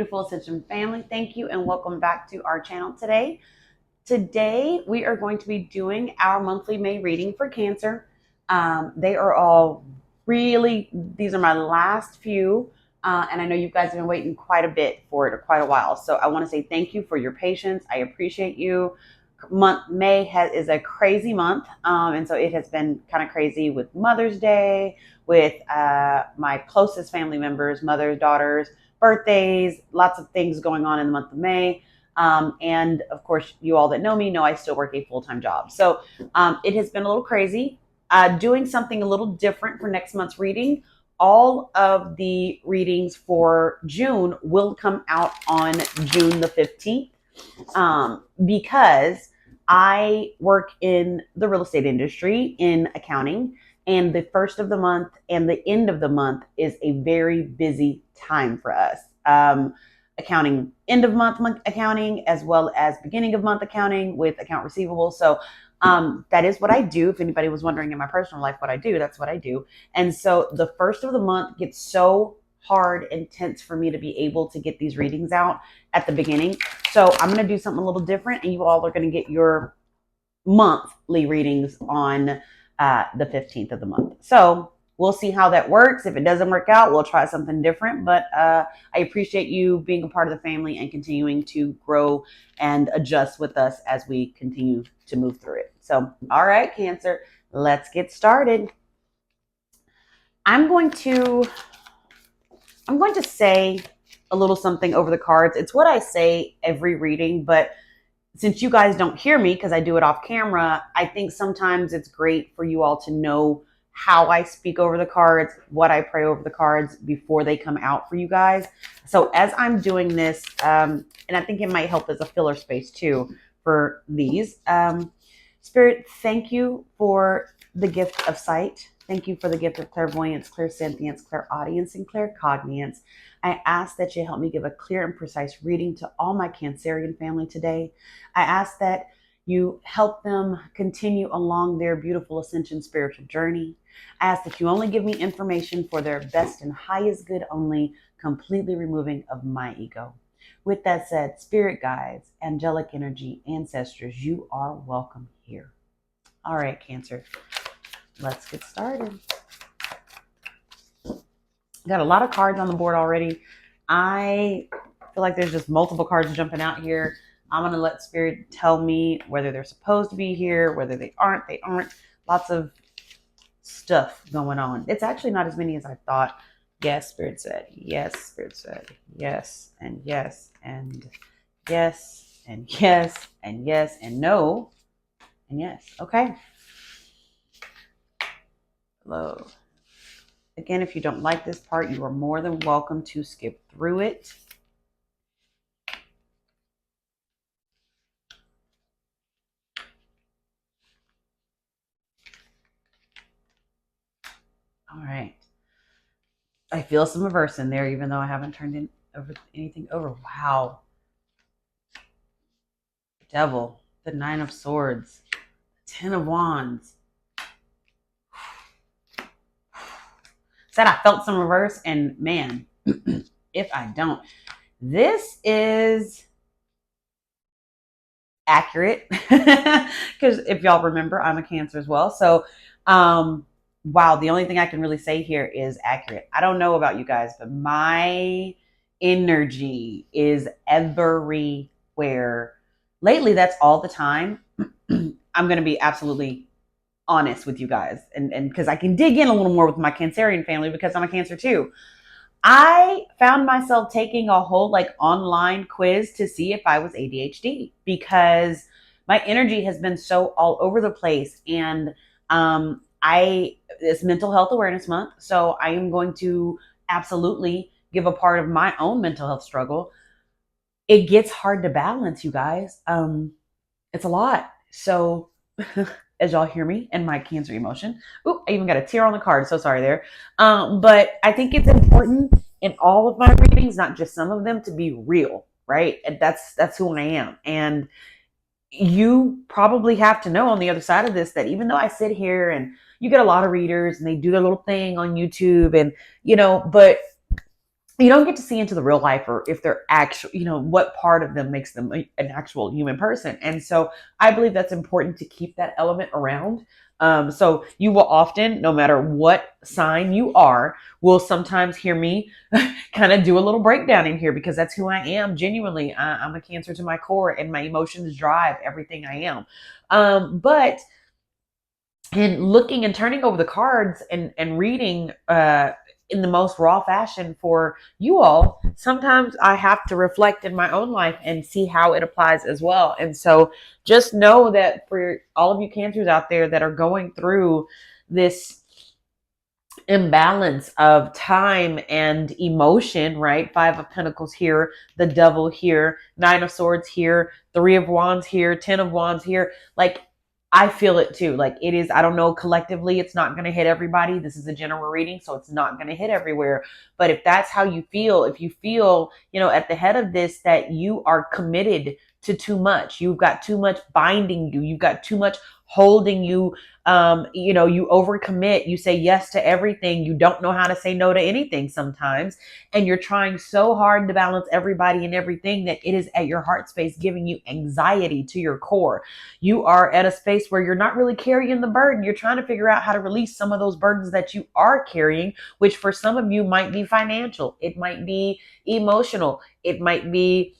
beautiful Ascension family. Thank you and welcome back to our channel today. Today, we are going to be doing our monthly May reading for Cancer. They are all these are my last few, and I know you guys have been waiting quite a bit for it, or quite a while. So I want to say thank you for your patience. I appreciate you. May is a crazy month, and so it has been kind of crazy with Mother's Day, with my closest family members, mothers, daughters, birthdays, lots of things going on in the month of May. And of course, you all that know me know I still work a full-time job. So it has been a little crazy. Doing something a little different for next month's reading. All of the readings for June will come out on June the 15th because I work in the real estate industry in accounting. And the first of the month and the end of the month is a very busy time for us. Accounting, end of month accounting, as well as beginning of month accounting with account receivable. So that is what I do. If anybody was wondering in my personal life what I do, that's what I do. And so the first of the month gets so hard and tense for me to be able to get these readings out at the beginning. So I'm going to do something a little different, and you all are going to get your monthly readings on the 15th of the month. So we'll see how that works. If it doesn't work out, we'll try something different. But I appreciate you being a part of the family and continuing to grow and adjust with us as we continue to move through it. So, all right, Cancer, let's get started. I'm going to say a little something over the cards. It's what I say every reading, but since you guys don't hear me because I do it off camera, I think sometimes it's great for you all to know how I speak over the cards, what I pray over the cards before they come out for you guys. So as I'm doing this, and I think it might help as a filler space too for these. Spirit, thank you for the gift of sight. Thank you for the gift of clairvoyance, clairsentience, clairaudience, and claircognizance. I ask that you help me give a clear and precise reading to all my Cancerian family today. I ask that you help them continue along their beautiful ascension spiritual journey. I ask that you only give me information for their best and highest good only, completely removing of my ego. With that said, spirit guides, angelic energy, ancestors, you are welcome here. All right, Cancer, let's get started. Got a lot of cards on the board already. I feel like there's just multiple cards jumping out here. I'm going to let Spirit tell me whether they're supposed to be here, whether they aren't. Lots of stuff going on. It's actually not as many as I thought. Yes, Spirit said. Yes, Spirit said. Yes, and yes, and yes, and yes, and yes, and no, and yes. Okay. Hello. Again, if you don't like this part, you are more than welcome to skip through it. All right. I feel some reverse in there, even though I haven't turned anything over. Wow. Devil, the 9 of Swords, 10 of Wands. Said I felt some reverse, and man, if I don't, this is accurate because if y'all remember, I'm a Cancer as well. So, wow, the only thing I can really say here is accurate. I don't know about you guys, but my energy is everywhere. Lately, that's all the time. I'm going to be absolutely honest with you guys, and because I can dig in a little more with my Cancerian family because I'm a Cancer too. I found myself taking a whole online quiz to see if I was ADHD because my energy has been so all over the place, and it's Mental Health Awareness Month, so I am going to absolutely give a part of my own mental health struggle. It gets hard to balance, you guys. It's a lot. So as y'all hear me and my Cancer emotion. Ooh, I even got a tear on the card. So sorry there. But I think it's important in all of my readings, not just some of them, to be real, right? And that's who I am. And you probably have to know on the other side of this that even though I sit here and you get a lot of readers and they do their little thing on YouTube and, but you don't get to see into the real life, or if they're actual, what part of them makes them an actual human person. And so I believe that's important to keep that element around. So you will often, no matter what sign you are, will sometimes hear me kind of do a little breakdown in here, because that's who I am genuinely. I'm a Cancer to my core, and my emotions drive everything I am. But in looking and turning over the cards and reading in the most raw fashion for you all, sometimes I have to reflect in my own life and see how it applies as well. And so just know that for all of you Cancers out there that are going through this imbalance of time and emotion, right? Five of Pentacles here, the Devil here, Nine of Swords here, Three of Wands here, Ten of Wands here. Like, I feel it too. Like, it is, I don't know, collectively, it's not going to hit everybody. This is a general reading, so it's not going to hit everywhere. But if that's how you feel, if you feel, at the head of this, that you are committed to too much, you've got too much binding you, you've got too much holding you, you overcommit, you say yes to everything, you don't know how to say no to anything sometimes, and you're trying so hard to balance everybody and everything that it is at your heart space giving you anxiety to your core. You are at a space where you're not really carrying the burden. You're trying to figure out how to release some of those burdens that you are carrying, which for some of you might be financial, it might be emotional, it might be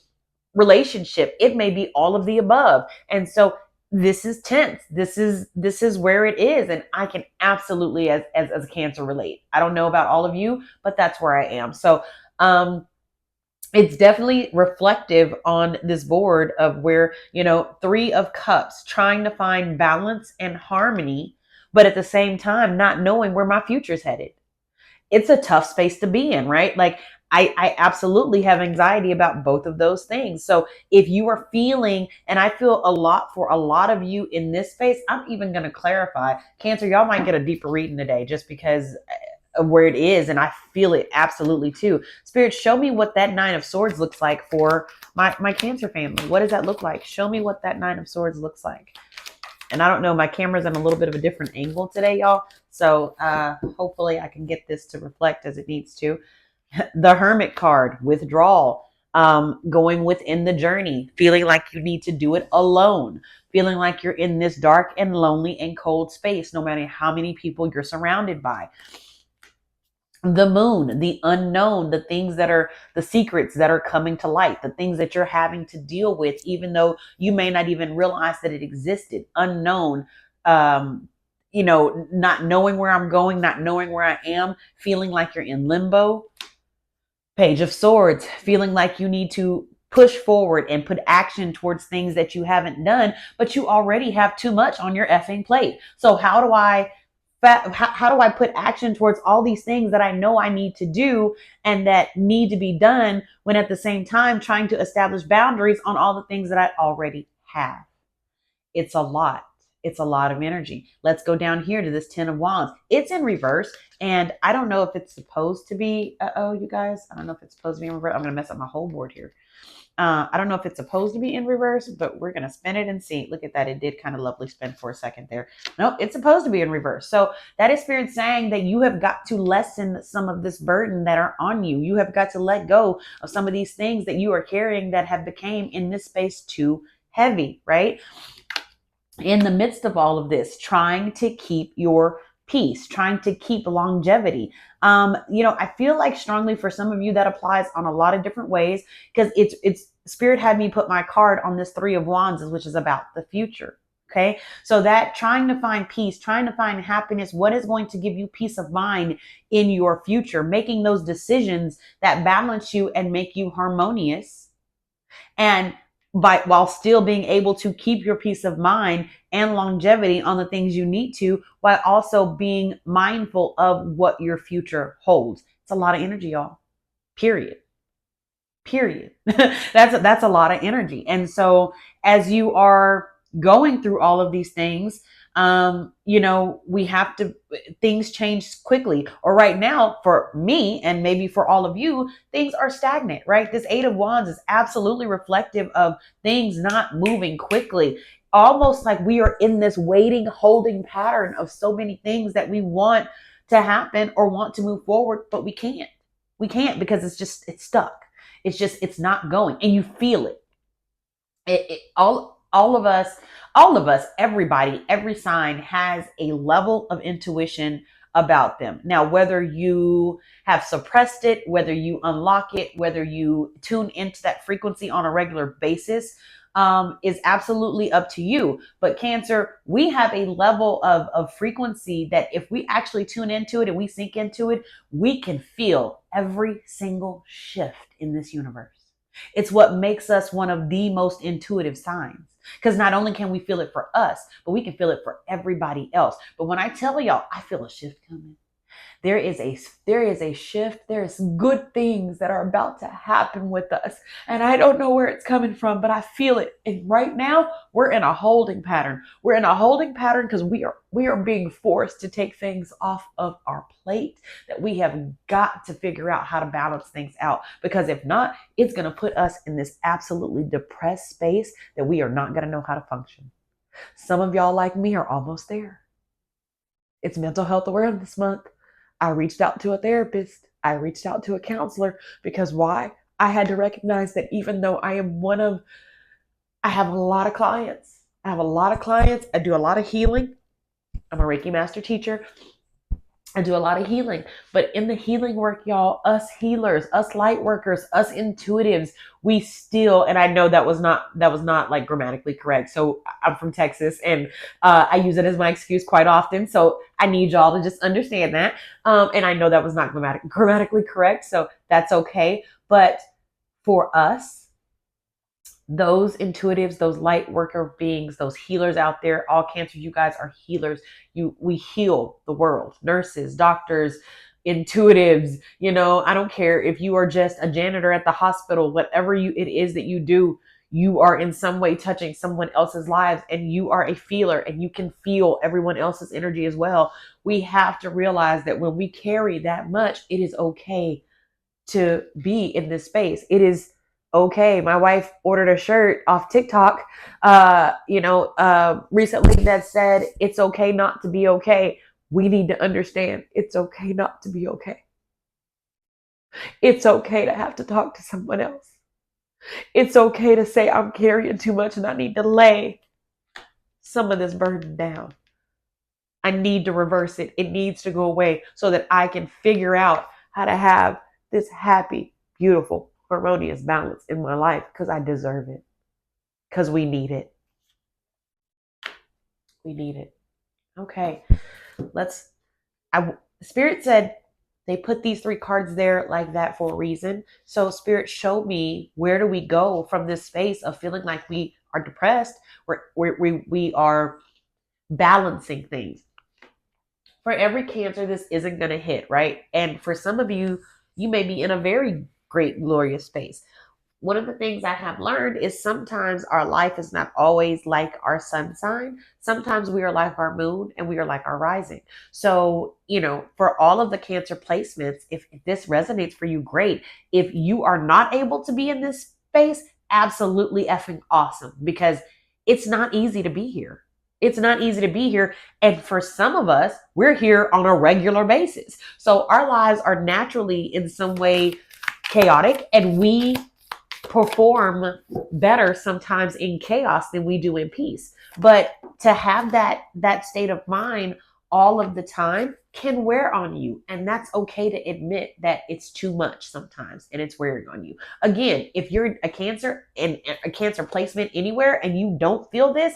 relationship, it may be all of the above. And so this is tense, this is where it is, and I can absolutely, as a Cancer, relate. I don't know about all of you, but that's where I am. So it's definitely reflective on this board of where, Three of Cups, trying to find balance and harmony, but at the same time not knowing where my future's headed. It's a tough space to be in, right? Like, I absolutely have anxiety about both of those things. So if you are feeling, and I feel a lot for a lot of you in this space, I'm even going to clarify, Cancer, y'all might get a deeper reading today just because of where it is. And I feel it absolutely too. Spirit, show me what that Nine of Swords looks like for my Cancer family. What does that look like? Show me what that Nine of Swords looks like. And I don't know, my camera's in a little bit of a different angle today, y'all. So hopefully I can get this to reflect as it needs to. The Hermit card, withdrawal, going within the journey, feeling like you need to do it alone, feeling like you're in this dark and lonely and cold space, no matter how many people you're surrounded by. The Moon, the unknown, the things that are the secrets that are coming to light, the things that you're having to deal with, even though you may not even realize that it existed. Unknown, not knowing where I'm going, not knowing where I am, feeling like you're in limbo. Page of Swords, feeling like you need to push forward and put action towards things that you haven't done, but you already have too much on your effing plate. So how do I put action towards all these things that I know I need to do and that need to be done, when at the same time trying to establish boundaries on all the things that I already have? It's a lot. It's a lot of energy. Let's go down here to this Ten of Wands. It's in reverse, and I don't know if it's supposed to be, you guys, I don't know if it's supposed to be in reverse. I'm going to mess up my whole board here. I don't know if it's supposed to be in reverse, but we're going to spin it and see. Look at that. It did kind of lovely spin for a second there. Nope, it's supposed to be in reverse. So that is Spirit saying that you have got to lessen some of this burden that are on you. You have got to let go of some of these things that you are carrying that have become in this space too heavy, right? In the midst of all of this, trying to keep your peace, trying to keep longevity. I feel like strongly for some of you that applies on a lot of different ways, because it's Spirit had me put my card on this Three of Wands, which is about the future. Okay. So that trying to find peace, trying to find happiness, what is going to give you peace of mind in your future, making those decisions that balance you and make you harmonious, and while still being able to keep your peace of mind and longevity on the things you need to, while also being mindful of what your future holds. It's a lot of energy, y'all. Period. That's a lot of energy. And so as you are going through all of these things, we have to, things change quickly. Or right now, for me, and maybe for all of you, things are stagnant, right? This Eight of Wands is absolutely reflective of things not moving quickly. Almost like we are in this waiting, holding pattern of so many things that we want to happen or want to move forward, but we can't. We can't because it's stuck. It's not going, and you feel it. All of us, everybody, every sign has a level of intuition about them. Now, whether you have suppressed it, whether you unlock it, whether you tune into that frequency on a regular basis, is absolutely up to you. But Cancer, we have a level of frequency that if we actually tune into it and we sink into it, we can feel every single shift in this universe. It's what makes us one of the most intuitive signs. Because not only can we feel it for us, but we can feel it for everybody else. But when I tell y'all, I feel a shift coming. There is a shift. There's good things that are about to happen with us. And I don't know where it's coming from, but I feel it. And right now, we're in a holding pattern. We're in a holding pattern because we are being forced to take things off of our plate that we have got to figure out how to balance things out. Because if not, it's going to put us in this absolutely depressed space that we are not going to know how to function. Some of y'all, like me, are almost there. It's Mental Health Awareness Month. I reached out to a therapist. I reached out to a counselor because why? I had to recognize that even though I have a lot of clients. I have a lot of clients. I do a lot of healing. I'm a Reiki master teacher. I do a lot of healing, but in the healing work, y'all, us healers, us light workers, us intuitives, we still, and I know that was not like grammatically correct. So I'm from Texas and I use it as my excuse quite often. So I need y'all to just understand that. And I know that was not grammatically correct. So that's okay. But for us, those intuitives, those light worker beings, those healers out there, all Cancers, you guys are healers. We heal the world. Nurses, doctors, intuitives, I don't care if you are just a janitor at the hospital, whatever it is that you do, you are in some way touching someone else's lives and you are a feeler and you can feel everyone else's energy as well. We have to realize that when we carry that much, it is okay to be in this space. It is okay. My wife ordered a shirt off TikTok, recently that said, it's okay not to be okay. We need to understand it's okay not to be okay. It's okay to have to talk to someone else. It's okay to say I'm carrying too much and I need to lay some of this burden down. I need to reverse it. It needs to go away so that I can figure out how to have this happy, beautiful, harmonious balance in my life because I deserve it. Because we need it. We need it. Okay. Spirit said they put these 3 cards there like that for a reason. So Spirit, show me, where do we go from this space of feeling like we are depressed? We are balancing things. For every Cancer, this isn't going to hit, right? And for some of you, you may be in a very great, glorious space. One of the things I have learned is sometimes our life is not always like our sun sign. Sometimes we are like our moon and we are like our rising. So, for all of the Cancer placements, if this resonates for you, great. If you are not able to be in this space, absolutely effing awesome, because it's not easy to be here. It's not easy to be here. And for some of us, we're here on a regular basis. So our lives are naturally in some way chaotic, and we perform better sometimes in chaos than we do in peace. But to have that state of mind all of the time can wear on you, and that's okay to admit that it's too much sometimes and it's wearing on you. Again, if you're a Cancer and a Cancer placement anywhere and you don't feel this,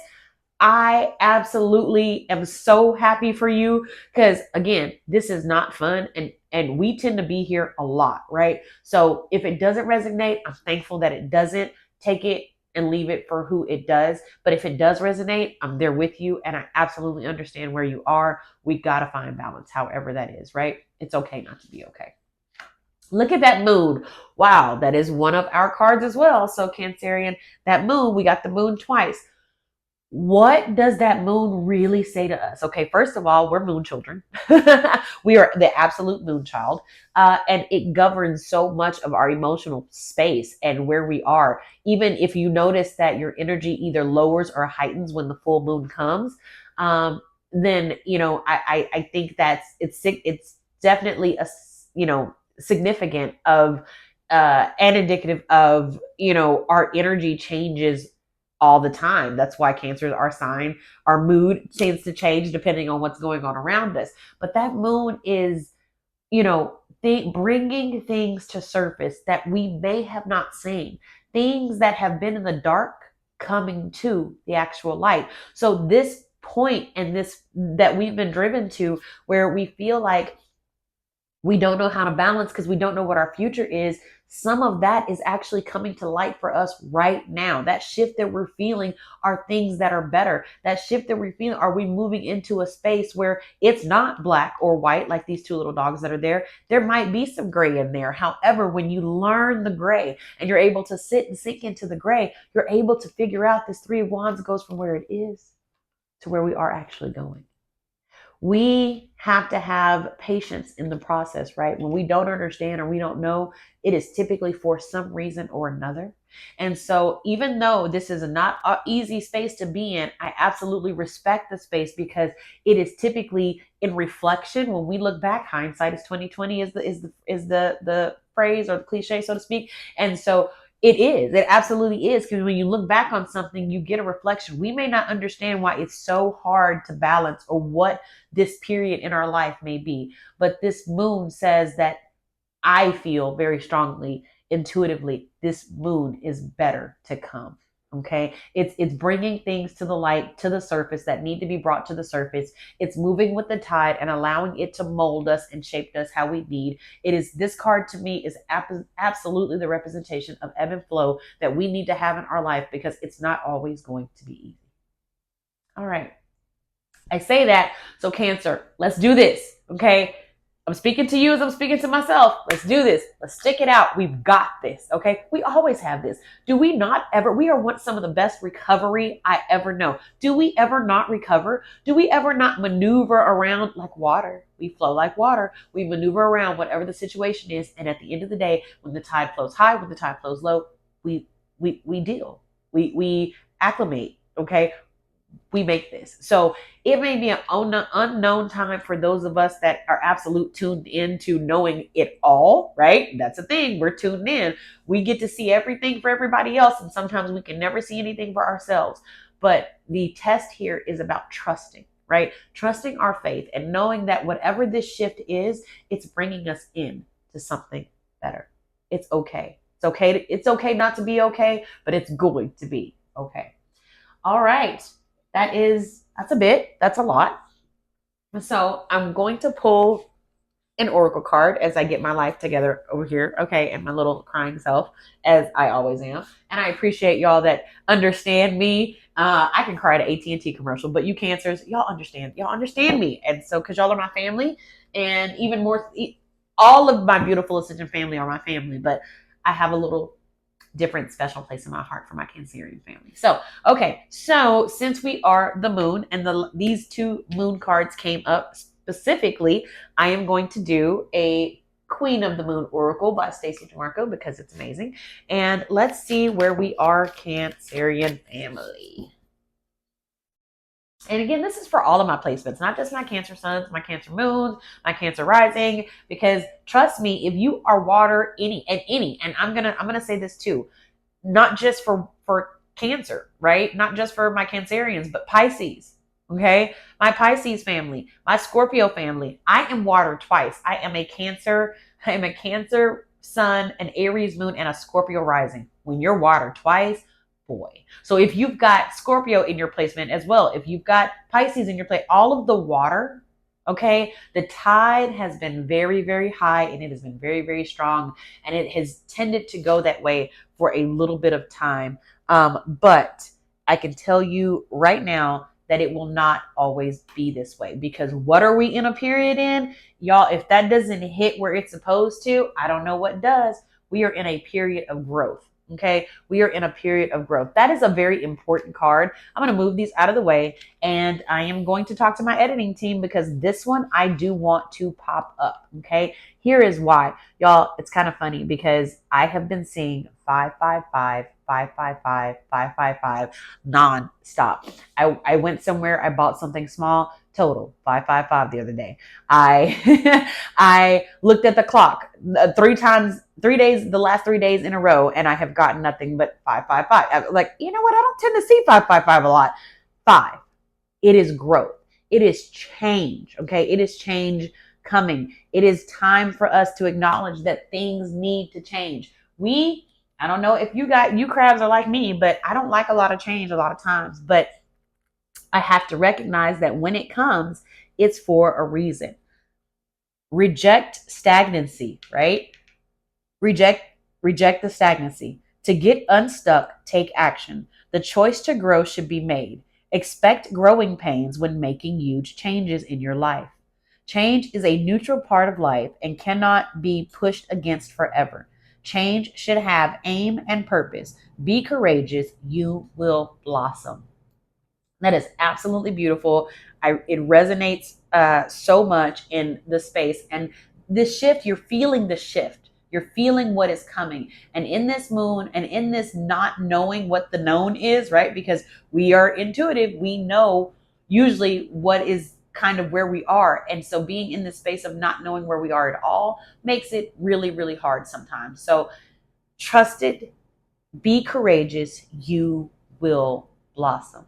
I absolutely am so happy for you, because again, this is not fun, and we tend to be here a lot, right? So if it doesn't resonate, I'm thankful that it doesn't. Take it and leave it for who it does. But if it does resonate, I'm there with you, and I absolutely understand where you are. We got to find balance, however that is, right? It's okay not to be okay. Look at that moon. Wow, that is one of our cards as well. So Cancerian, that moon, we got the moon twice. What does that moon really say to us? Okay, first of all, we're moon children. We are the absolute moon child. And it governs so much of our emotional space and where we are. Even if you notice that your energy either lowers or heightens when the full moon comes, then, I think it's definitely a, significant of and indicative of, our energy changes all the time. That's why Cancer is our sign. Our mood tends to change depending on what's going on around us. But that moon is, bringing things to surface that we may have not seen, things that have been in the dark coming to the actual light. So this point and this that we've been driven to, where we feel like we don't know how to balance because we don't know what our future is. Some of that is actually coming to light for us right now. That shift that we're feeling are things that are better. That shift that we're feeling, are we moving into a space where it's not black or white like these two little dogs that are there? There might be some gray in there. However, when you learn the gray and you're able to sit and sink into the gray, you're able to figure out this Three of Wands goes from where it is to where we are actually going. We have to have patience in the process, right? When we don't understand or we don't know, it is typically for some reason or another. And so, even though this is not an easy space to be in, I absolutely respect the space because it is typically in reflection. When we look back, hindsight is 2020 is the phrase or the cliche, so to speak. And so, it is. It absolutely is. Because when you look back on something, you get a reflection. We may not understand why it's so hard to balance or what this period in our life may be. But this moon says that I feel very strongly, intuitively, this moon is better to come. Okay, it's bringing things to the light, to the surface that need to be brought to the surface. It's moving with the tide and allowing it to mold us and shape us how we need. It is, this card to me is absolutely the representation of ebb and flow that we need to have in our life, because it's not always going to be easy. All right, I say that, so Cancer, let's do this. Okay, I'm speaking to you as I'm speaking to myself. Let's do this. Let's stick it out. We've got this. Okay. We always have this. Do we not ever? We are some of the best recovery I ever know. Do we ever not recover? Do we ever not maneuver around like water? We flow like water. We maneuver around whatever the situation is. And at the end of the day, when the tide flows high, when the tide flows low, we deal. We acclimate. Okay, we make this. So it may be an unknown time for those of us that are absolute tuned into knowing it all, right? That's the thing. We're tuned in. We get to see everything for everybody else, and sometimes we can never see anything for ourselves. But the test here is about trusting, right? Trusting our faith and knowing that whatever this shift is, it's bringing us in to something better. It's okay. It's okay not to be okay, but it's going to be okay. All right. That's a bit. That's a lot. So I'm going to pull an oracle card as I get my life together over here, okay, and my little crying self, as I always am. And I appreciate y'all that understand me. I can cry at an AT&T commercial, but you Cancers, y'all understand. Y'all understand me, and so because y'all are my family, and even more, all of my beautiful Ascension family are my family. But I have a little different special place in my heart for my Cancerian family. So, okay, so since we are the moon and these two moon cards came up specifically, I am going to do a Queen of the Moon Oracle by Stacey DeMarco because it's amazing. And let's see where we are, Cancerian family. And again, this is for all of my placements, not just my Cancer suns, my Cancer moons, my Cancer rising, because trust me, if you are water, and I'm gonna say this too, not just for Cancer, right? Not just for my Cancerians, but Pisces. Okay, my Pisces family, my Scorpio family. I am water twice. I am a Cancer sun, an Aries moon, and a Scorpio rising. When you're water twice, boy. So if you've got Scorpio in your placement as well, if you've got Pisces in your place, all of the water, okay, the tide has been very, very high, and it has been very, very strong, and it has tended to go that way for a little bit of time. But I can tell you right now that it will not always be this way, because what are we in a period in? Y'all, if that doesn't hit where it's supposed to, I don't know what does. We are in a period of growth. Okay, we are in a period of growth. That is a very important card. I'm going to move these out of the way, and I am going to talk to my editing team because this one I do want to pop up. Okay, here is why. Y'all, it's kind of funny because I have been seeing 555, 555, 555 non-stop. I went somewhere, I bought something small, total 555 the other day. I I looked at the clock 3 days, the last 3 days in a row, and I have gotten nothing but 555. I'm like, you know what? I don't tend to see 555 a lot. Five. It is growth. It is change. Okay. It is change coming. It is time for us to acknowledge that things need to change. I don't know if you crabs are like me, but I don't like a lot of change a lot of times. But I have to recognize that when it comes, it's for a reason. Reject stagnancy, right? Reject reject the stagnancy. To get unstuck, take action. The choice to grow should be made. Expect growing pains when making huge changes in your life. Change is a neutral part of life and cannot be pushed against forever. Change should have aim and purpose. Be courageous, you will blossom. That is absolutely beautiful. It resonates so much in the space. And this shift, you're feeling the shift. You're feeling what is coming. And in this moon and in this not knowing what the known is, right? Because we are intuitive, we know usually what is kind of where we are. And so being in this space of not knowing where we are at all makes it really, really hard sometimes. So trust it, be courageous, you will blossom.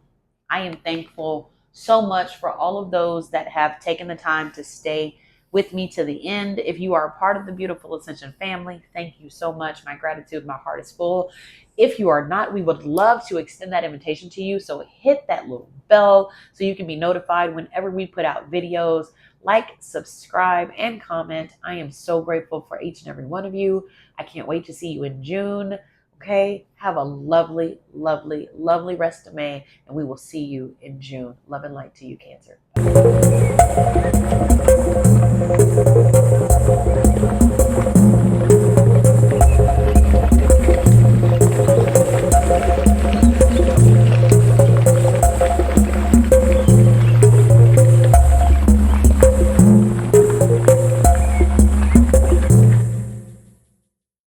I am thankful so much for all of those that have taken the time to stay with me to the end. If you are a part of the Beautiful Ascension family, thank you so much. My gratitude, my heart is full. If you are not, we would love to extend that invitation to you. So hit that little bell so you can be notified whenever we put out videos. Like, subscribe, and comment. I am so grateful for each and every one of you. I can't wait to see you in June. Okay, have a lovely, lovely, lovely rest of May, and we will see you in June. Love and light to you, Cancer.